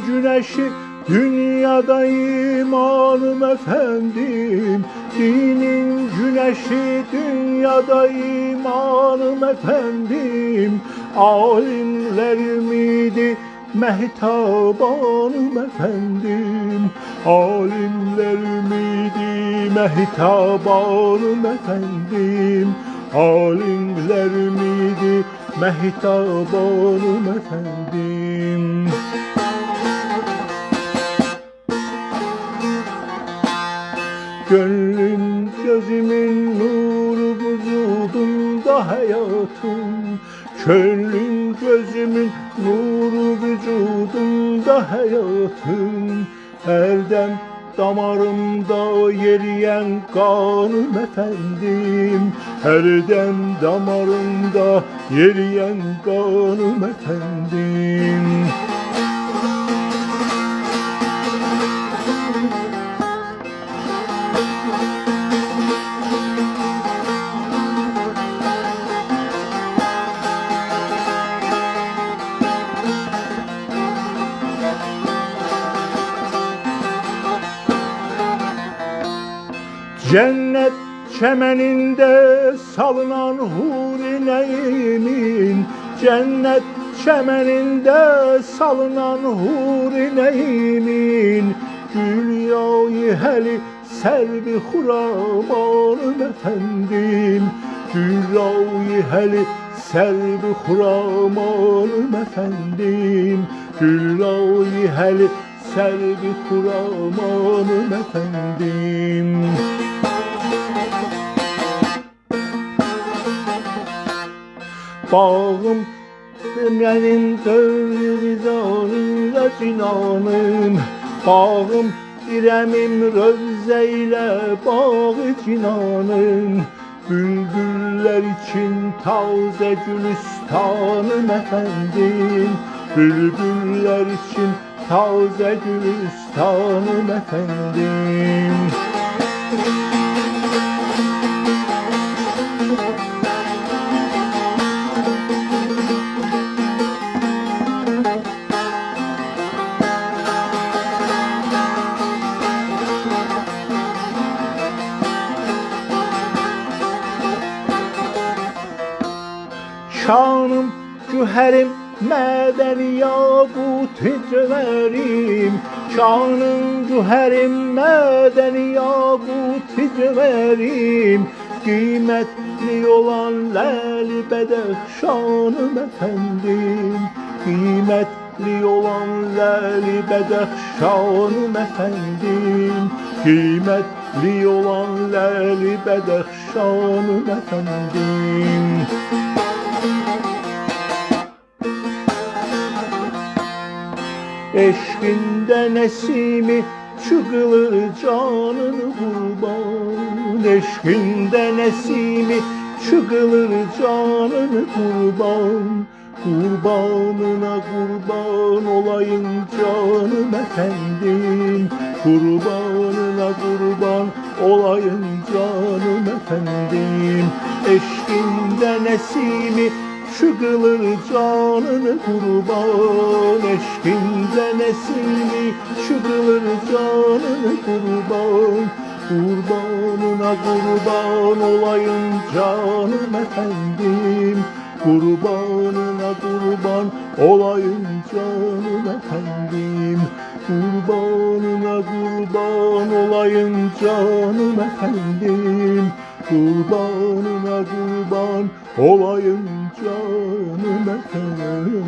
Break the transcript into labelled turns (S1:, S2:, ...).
S1: güneşi dünyadayım hanım efendim. Dinin güneşi dünyadayım hanım efendim. Alimler ümidi mehtabanım efendim. Alimler ümidi mehtabanım efendim. Alimler ümidi mehtabanım efendim. Gönlüm gözümün nuru vücudumda hayatım. Gönlüm gözümün nuru vücudumda hayatım. Her dem damarımda yeriyen kanım efendim. Her dem damarımda yeriyen kanım efendim. Cennet çemeninde salınan hurineyimin, cennet çemeninde salınan hurineyimin, gül yağı heli servi huramanım efendim. Gül yağı heli servi huramanım efendim. Gül yağı heli servi huramanım efendim. Bağım benim dövrizanıyla cinanım. Bağım İremim rövzeyle bağı cinanım. Bülbüller için taze gülistanım efendim. Bülbüller için taze gülistanım efendim. Şanım, cüherim, medeni yakut hicverim. Şanım, cüherim, medeni yakut hicverim. Kıymetli olan lali bedehşanım efendim. Kıymetli olan lali bedehşanım efendim. Kıymetli olan lali bedehşanım efendim. Eşkinde nesimi çıkılır canını kurban. Eşkinde nesimi çıkılır canını kurban. Kurbanına kurban olayım canım efendim. Kurbanına kurban olayım canım efendim. Eşkinde nesimi çıkılır canını kurban. Eşkinde nesimi çıkılır canını kurban. Kurbanına kurban olayım canım efendim. Kurbanına kurban olayım canım efendim. Kurbanına kurban olayım canım efendim. Kurbanına kurban olayım canım efendim.